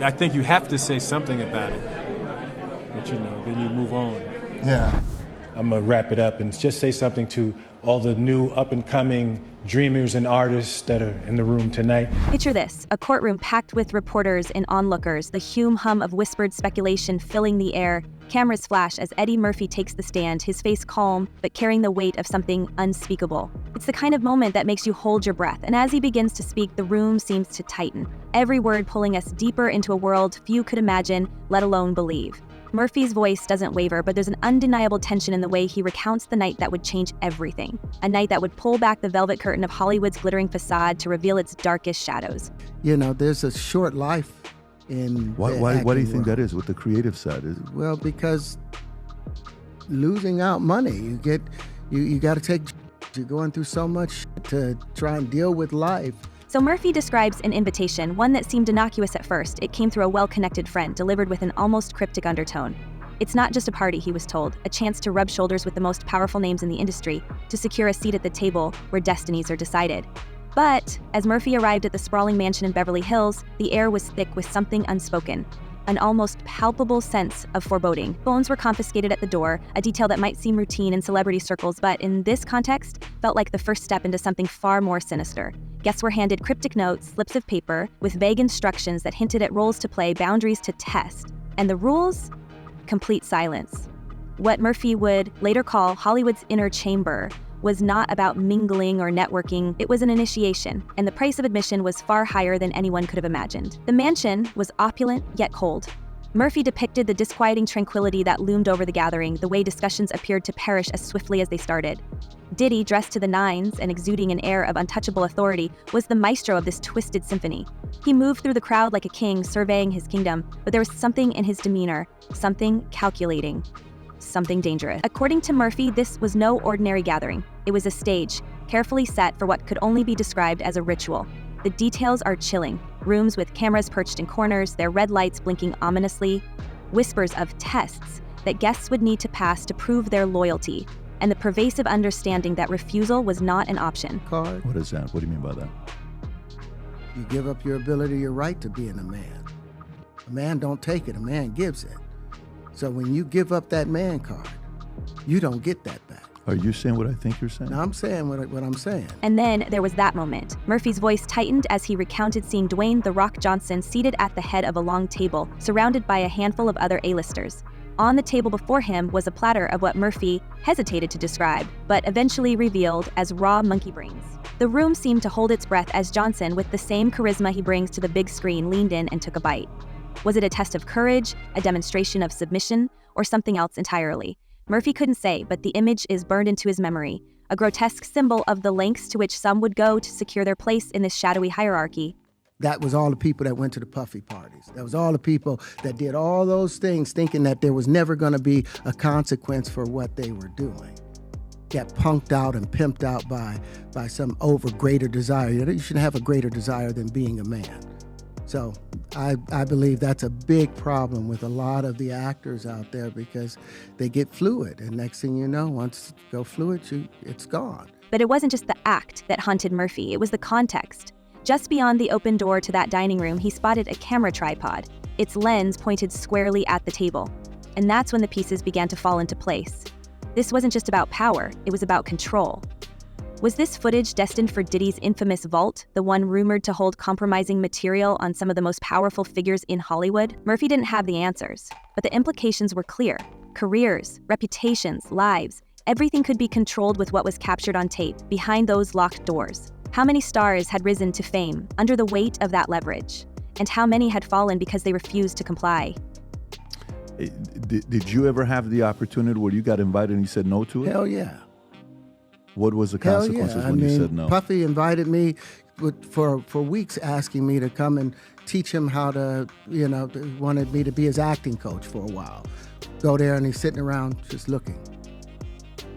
I think you have to say something about it. But, then you move on. Yeah. I'm going to wrap it up and just say something to all the new up-and-coming dreamers and artists that are in the room tonight. Picture this, a courtroom packed with reporters and onlookers, the hum of whispered speculation filling the air. Cameras flash as Eddie Murphy takes the stand, his face calm, but carrying the weight of something unspeakable. It's the kind of moment that makes you hold your breath, and as he begins to speak, the room seems to tighten, every word pulling us deeper into a world few could imagine, let alone believe. Murphy's voice doesn't waver, but there's an undeniable tension in the way he recounts the night that would change everything. A night that would pull back the velvet curtain of Hollywood's glittering facade to reveal its darkest shadows. There's a short life in Why do you think that is with the creative side? Well, because losing out money, you got to take, you're going through so much to try and deal with life. So Murphy describes an invitation, one that seemed innocuous at first. It came through a well-connected friend, delivered with an almost cryptic undertone. It's not just a party, he was told, a chance to rub shoulders with the most powerful names in the industry, to secure a seat at the table where destinies are decided. But as Murphy arrived at the sprawling mansion in Beverly Hills, the air was thick with something unspoken, an almost palpable sense of foreboding. Phones were confiscated at the door, a detail that might seem routine in celebrity circles, but in this context, felt like the first step into something far more sinister. Guests were handed cryptic notes, slips of paper, with vague instructions that hinted at roles to play, boundaries to test. And the rules? Complete silence. What Murphy would later call Hollywood's inner chamber was not about mingling or networking, it was an initiation, and the price of admission was far higher than anyone could have imagined. The mansion was opulent yet cold. Murphy depicted the disquieting tranquility that loomed over the gathering, the way discussions appeared to perish as swiftly as they started. Diddy, dressed to the nines and exuding an air of untouchable authority, was the maestro of this twisted symphony. He moved through the crowd like a king, surveying his kingdom, but there was something in his demeanor, something calculating, something dangerous. According to Murphy, this was no ordinary gathering. It was a stage, carefully set for what could only be described as a ritual. The details are chilling. Rooms with cameras perched in corners, their red lights blinking ominously, whispers of tests that guests would need to pass to prove their loyalty, and the pervasive understanding that refusal was not an option. Card. What is that? What do you mean by that? You give up your ability, your right to being a man. A man don't take it, a man gives it. So when you give up that man card, you don't get that back. Are you saying what I think you're saying? No, I'm saying what I'm saying. And then there was that moment. Murphy's voice tightened as he recounted seeing Dwayne "The Rock" Johnson seated at the head of a long table, surrounded by a handful of other A-listers. On the table before him was a platter of what Murphy hesitated to describe, but eventually revealed as raw monkey brains. The room seemed to hold its breath as Johnson, with the same charisma he brings to the big screen, leaned in and took a bite. Was it a test of courage, a demonstration of submission, or something else entirely? Murphy couldn't say, but the image is burned into his memory, a grotesque symbol of the lengths to which some would go to secure their place in this shadowy hierarchy. That was all the people that went to the puffy parties. That was all the people that did all those things thinking that there was never going to be a consequence for what they were doing. Got punked out and pimped out by some greater desire. You shouldn't have a greater desire than being a man. So I believe that's a big problem with a lot of the actors out there, because they get fluid, and next thing you know, once you go fluid, it's gone. But it wasn't just the act that haunted Murphy, it was the context. Just beyond the open door to that dining room, he spotted a camera tripod, its lens pointed squarely at the table. And that's when the pieces began to fall into place. This wasn't just about power, it was about control. Was this footage destined for Diddy's infamous vault, the one rumored to hold compromising material on some of the most powerful figures in Hollywood? Murphy didn't have the answers, but the implications were clear. Careers, reputations, lives, everything could be controlled with what was captured on tape, behind those locked doors. How many stars had risen to fame under the weight of that leverage? And how many had fallen because they refused to comply? Did you ever have the opportunity where you got invited and you said no to it? Hell yeah. What was the consequences when you said no? Puffy invited me for weeks, asking me to come and teach him how to, wanted me to be his acting coach for a while. Go there and he's sitting around just looking.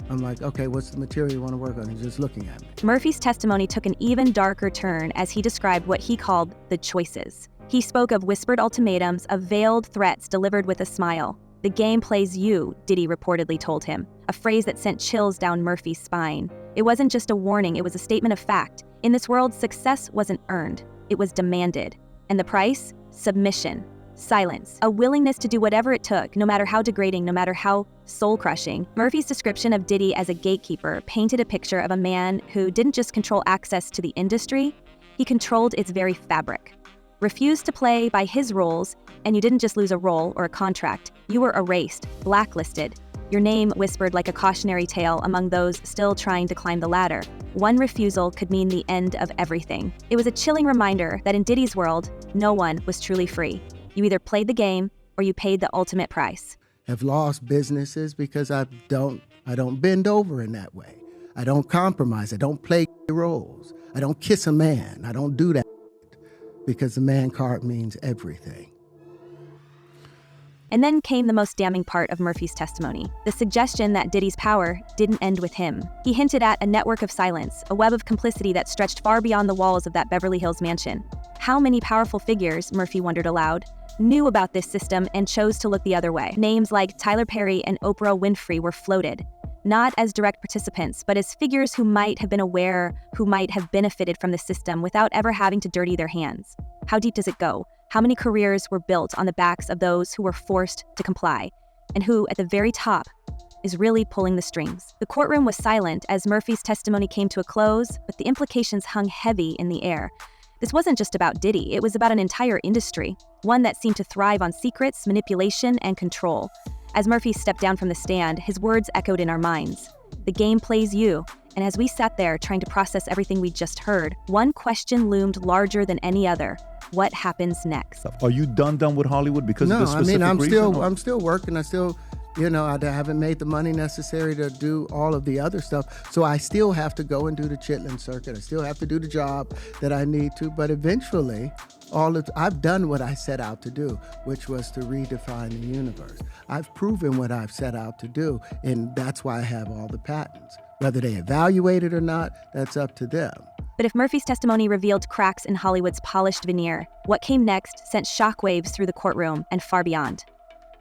I'm like, okay, what's the material you want to work on? He's just looking at me. Murphy's testimony took an even darker turn as he described what he called the choices. He spoke of whispered ultimatums, of veiled threats delivered with a smile. The game plays you, Diddy reportedly told him, a phrase that sent chills down Murphy's spine. It wasn't just a warning, it was a statement of fact. In this world, success wasn't earned, it was demanded. And the price? Submission. Silence, a willingness to do whatever it took, no matter how degrading, no matter how soul-crushing. Murphy's description of Diddy as a gatekeeper painted a picture of a man who didn't just control access to the industry, he controlled its very fabric. Refused to play by his rules, and you didn't just lose a role or a contract, you were erased, blacklisted. Your name whispered like a cautionary tale among those still trying to climb the ladder. One refusal could mean the end of everything. It was a chilling reminder that in Diddy's world, no one was truly free. You either played the game or you paid the ultimate price. Have lost businesses because I don't bend over in that way. I don't compromise. I don't play roles. I don't kiss a man. I don't do that because the man card means everything. And then came the most damning part of Murphy's testimony, the suggestion that Diddy's power didn't end with him. He hinted at a network of silence, a web of complicity that stretched far beyond the walls of that Beverly Hills mansion. How many powerful figures, Murphy wondered aloud, knew about this system and chose to look the other way? Names like Tyler Perry and Oprah Winfrey were floated, not as direct participants, but as figures who might have been aware, who might have benefited from the system without ever having to dirty their hands. How deep does it go? How many careers were built on the backs of those who were forced to comply, and who, at the very top, is really pulling the strings? The courtroom was silent as Murphy's testimony came to a close, but the implications hung heavy in the air. This wasn't just about Diddy, it was about an entire industry, one that seemed to thrive on secrets, manipulation, and control. As Murphy stepped down from the stand, his words echoed in our minds. The game plays you, and as we sat there trying to process everything we just heard, one question loomed larger than any other. What happens next? Are you done with Hollywood because of this specific I'm reason? still working. I still, I haven't made the money necessary to do all of the other stuff. So I still have to go and do the Chitlin circuit. I still have to do the job that I need to. But eventually, I've done what I set out to do, which was to redefine the universe. I've proven what I've set out to do, and that's why I have all the patents. Whether they evaluate it or not, that's up to them. But if Murphy's testimony revealed cracks in Hollywood's polished veneer, what came next sent shockwaves through the courtroom and far beyond.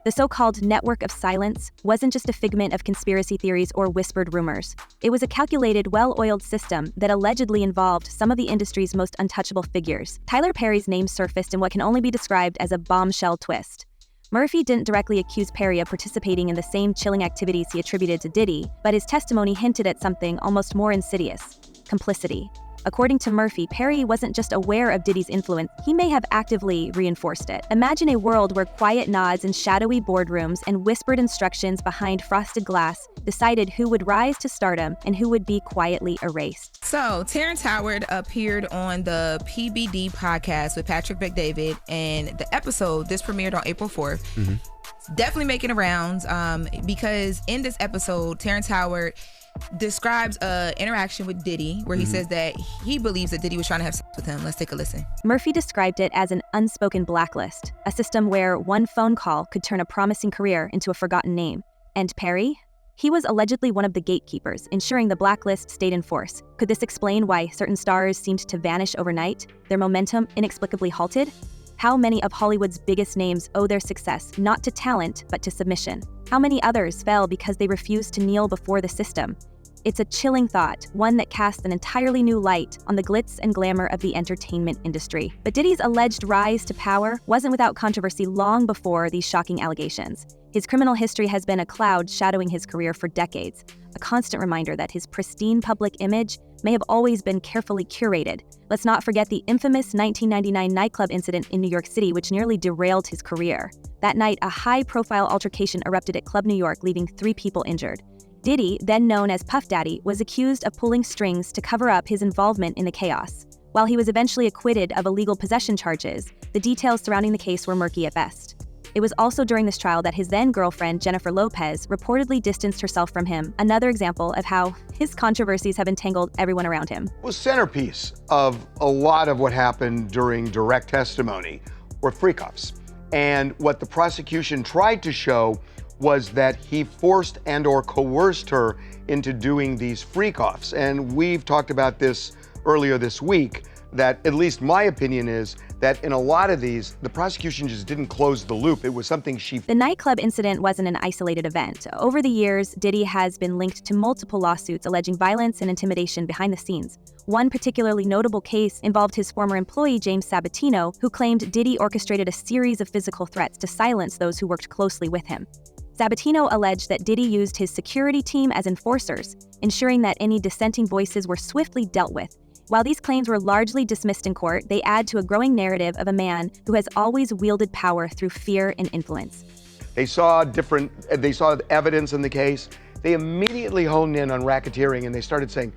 The so-called network of silence wasn't just a figment of conspiracy theories or whispered rumors. It was a calculated, well-oiled system that allegedly involved some of the industry's most untouchable figures. Tyler Perry's name surfaced in what can only be described as a bombshell twist. Murphy didn't directly accuse Perry of participating in the same chilling activities he attributed to Diddy, but his testimony hinted at something almost more insidious: complicity. According to Murphy, Perry wasn't just aware of Diddy's influence, he may have actively reinforced it. Imagine a world where quiet nods in shadowy boardrooms and whispered instructions behind frosted glass decided who would rise to stardom and who would be quietly erased. So, Terrence Howard appeared on the PBD podcast with Patrick Bet-David, and the episode, this premiered on April 4th. Definitely making the rounds because in this episode, Terrence Howard describes an interaction with Diddy where he says that he believes that Diddy was trying to have sex with him. Let's take a listen. Murphy described it as an unspoken blacklist, a system where one phone call could turn a promising career into a forgotten name. And Perry? He was allegedly one of the gatekeepers, ensuring the blacklist stayed in force. Could this explain why certain stars seemed to vanish overnight, their momentum inexplicably halted? How many of Hollywood's biggest names owe their success not to talent, but to submission? How many others fell because they refused to kneel before the system? It's a chilling thought, one that casts an entirely new light on the glitz and glamour of the entertainment industry. But Diddy's alleged rise to power wasn't without controversy long before these shocking allegations. His criminal history has been a cloud shadowing his career for decades, a constant reminder that his pristine public image may have always been carefully curated. Let's not forget the infamous 1999 nightclub incident in New York City, which nearly derailed his career. That night, a high-profile altercation erupted at Club New York, leaving 3 people injured. Diddy, then known as Puff Daddy, was accused of pulling strings to cover up his involvement in the chaos. While he was eventually acquitted of illegal possession charges, the details surrounding the case were murky at best. It was also during this trial that his then-girlfriend, Jennifer Lopez, reportedly distanced herself from him, another example of how his controversies have entangled everyone around him. The centerpiece of a lot of what happened during direct testimony were freak-offs. And what the prosecution tried to show was that he forced and or coerced her into doing these freak-offs. And we've talked about this earlier this week, that at least my opinion is that in a lot of these, the prosecution just didn't close the loop. It was something The nightclub incident wasn't an isolated event. Over the years, Diddy has been linked to multiple lawsuits alleging violence and intimidation behind the scenes. One particularly notable case involved his former employee, James Sabatino, who claimed Diddy orchestrated a series of physical threats to silence those who worked closely with him. Sabatino alleged that Diddy used his security team as enforcers, ensuring that any dissenting voices were swiftly dealt with. While these claims were largely dismissed in court, they add to a growing narrative of a man who has always wielded power through fear and influence. They saw evidence in the case. They immediately honed in on racketeering and they started saying,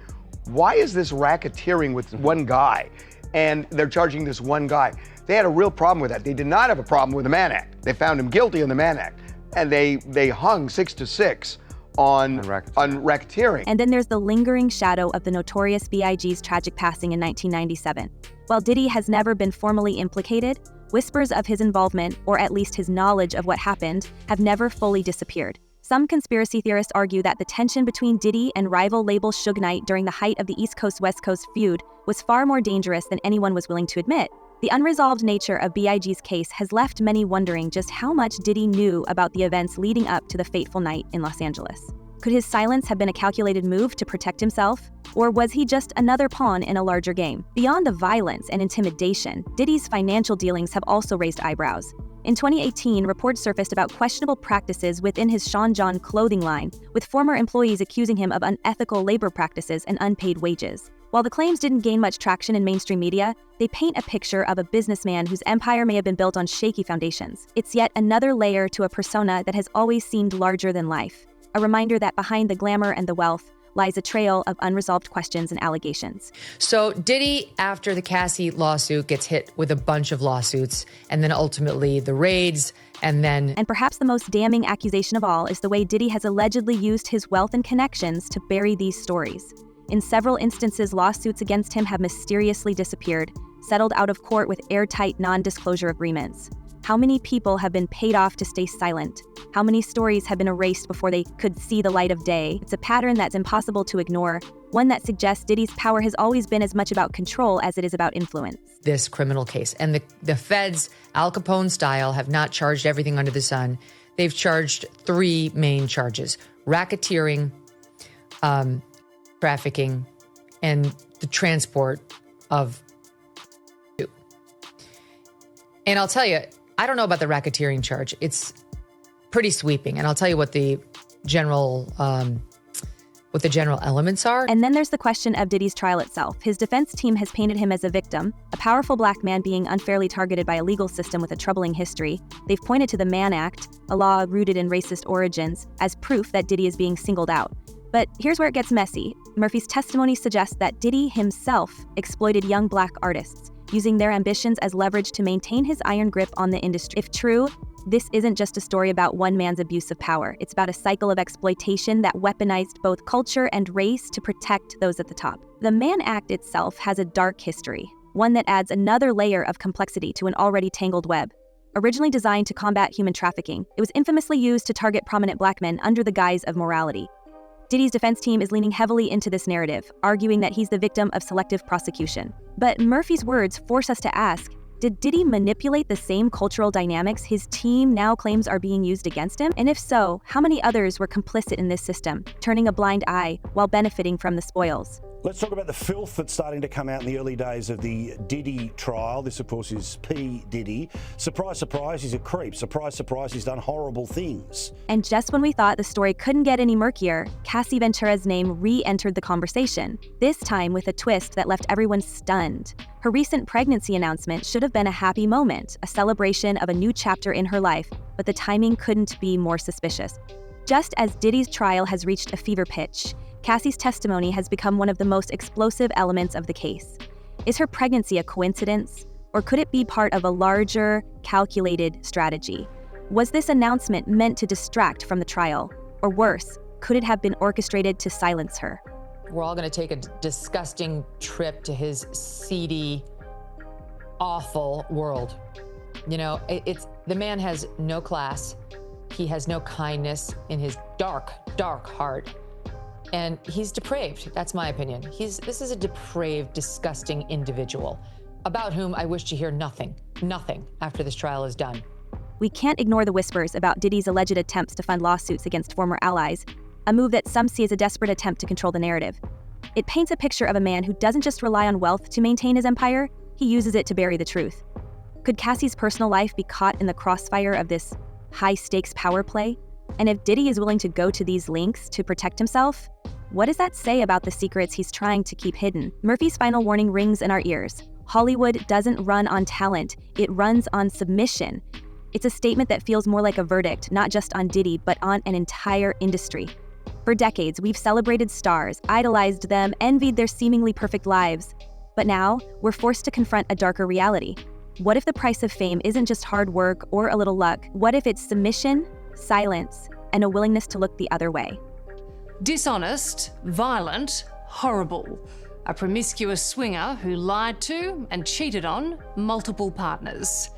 why is this racketeering with one guy? And they're charging this one guy. They had a real problem with that. They did not have a problem with the Mann Act. They found him guilty on the Mann Act. And they hung 6 to 6 on racketeering. And then there's the lingering shadow of the notorious B.I.G.'s tragic passing in 1997. While Diddy has never been formally implicated, whispers of his involvement, or at least his knowledge of what happened, have never fully disappeared. Some conspiracy theorists argue that the tension between Diddy and rival label Suge Knight during the height of the East Coast-West Coast feud was far more dangerous than anyone was willing to admit. The unresolved nature of B.I.G.'s case has left many wondering just how much Diddy knew about the events leading up to the fateful night in Los Angeles. Could his silence have been a calculated move to protect himself? Or was he just another pawn in a larger game? Beyond the violence and intimidation, Diddy's financial dealings have also raised eyebrows. In 2018, reports surfaced about questionable practices within his Sean John clothing line, with former employees accusing him of unethical labor practices and unpaid wages. While the claims didn't gain much traction in mainstream media, they paint a picture of a businessman whose empire may have been built on shaky foundations. It's yet another layer to a persona that has always seemed larger than life, a reminder that behind the glamour and the wealth lies a trail of unresolved questions and allegations. So Diddy, after the Cassie lawsuit, gets hit with a bunch of lawsuits, and then ultimately the raids, and perhaps the most damning accusation of all is the way Diddy has allegedly used his wealth and connections to bury these stories. In several instances, lawsuits against him have mysteriously disappeared, settled out of court with airtight non-disclosure agreements. How many people have been paid off to stay silent? How many stories have been erased before they could see the light of day? It's a pattern that's impossible to ignore, one that suggests Diddy's power has always been as much about control as it is about influence. This criminal case. And the feds, Al Capone style, have not charged everything under the sun. They've charged 3 main charges: racketeering, trafficking, and the transport of. And I'll tell you, I don't know about the racketeering charge. It's pretty sweeping, and I'll tell you what the general elements are. And then there's the question of Diddy's trial itself. His defense team has painted him as a victim, a powerful black man being unfairly targeted by a legal system with a troubling history. They've pointed to the Mann Act, a law rooted in racist origins, as proof that Diddy is being singled out. But here's where it gets messy. Murphy's testimony suggests that Diddy himself exploited young black artists, using their ambitions as leverage to maintain his iron grip on the industry. If true, this isn't just a story about one man's abuse of power. It's about a cycle of exploitation that weaponized both culture and race to protect those at the top. The Mann Act itself has a dark history, one that adds another layer of complexity to an already tangled web. Originally designed to combat human trafficking, it was infamously used to target prominent black men under the guise of morality. Diddy's defense team is leaning heavily into this narrative, arguing that he's the victim of selective prosecution. But Murphy's words force us to ask, did Diddy manipulate the same cultural dynamics his team now claims are being used against him? And if so, how many others were complicit in this system, turning a blind eye while benefiting from the spoils? Let's talk about the filth that's starting to come out in the early days of the Diddy trial. This, of course, is P. Diddy. Surprise, surprise, he's a creep. Surprise, surprise, he's done horrible things. And just when we thought the story couldn't get any murkier, Cassie Ventura's name re-entered the conversation, this time with a twist that left everyone stunned. Her recent pregnancy announcement should have been a happy moment, a celebration of a new chapter in her life, but the timing couldn't be more suspicious. Just as Diddy's trial has reached a fever pitch, Cassie's testimony has become one of the most explosive elements of the case. Is her pregnancy a coincidence, or could it be part of a larger, calculated strategy? Was this announcement meant to distract from the trial? Or worse, could it have been orchestrated to silence her? We're all going to take a disgusting trip to his seedy, awful world. You know, the man has no class. He has no kindness in his dark, dark heart. And he's depraved. That's my opinion. This is a depraved, disgusting individual about whom I wish to hear nothing after this trial is done. We can't ignore the whispers about Diddy's alleged attempts to fund lawsuits against former allies, a move that some see as a desperate attempt to control the narrative. It paints a picture of a man who doesn't just rely on wealth to maintain his empire, he uses it to bury the truth. Could Cassie's personal life be caught in the crossfire of this high-stakes power play? And if Diddy is willing to go to these lengths to protect himself, what does that say about the secrets he's trying to keep hidden? Murphy's final warning rings in our ears. Hollywood doesn't run on talent, it runs on submission. It's a statement that feels more like a verdict, not just on Diddy, but on an entire industry. For decades, we've celebrated stars, idolized them, envied their seemingly perfect lives. But now, we're forced to confront a darker reality. What if the price of fame isn't just hard work or a little luck? What if it's submission, silence, and a willingness to look the other way? Dishonest, violent, horrible. A promiscuous swinger who lied to and cheated on multiple partners.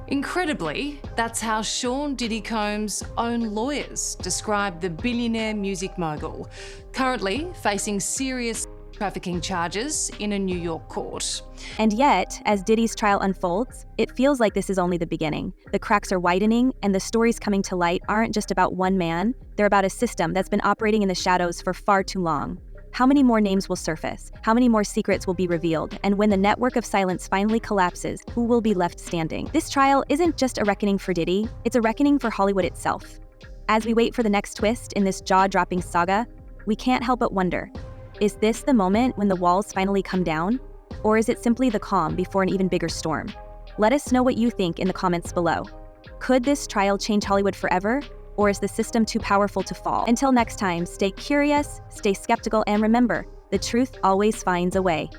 Incredibly, that's how Sean Diddy Combs' own lawyers described the billionaire music mogul, currently facing serious trafficking charges in a New York court. And yet, as Diddy's trial unfolds, it feels like this is only the beginning. The cracks are widening, and the stories coming to light aren't just about one man, they're about a system that's been operating in the shadows for far too long. How many more names will surface? How many more secrets will be revealed? And when the network of silence finally collapses, who will be left standing? This trial isn't just a reckoning for Diddy, it's a reckoning for Hollywood itself. As we wait for the next twist in this jaw-dropping saga, we can't help but wonder, is this the moment when the walls finally come down? Or is it simply the calm before an even bigger storm? Let us know what you think in the comments below. Could this trial change Hollywood forever? Or is the system too powerful to fall? Until next time, stay curious, stay skeptical, and remember, the truth always finds a way.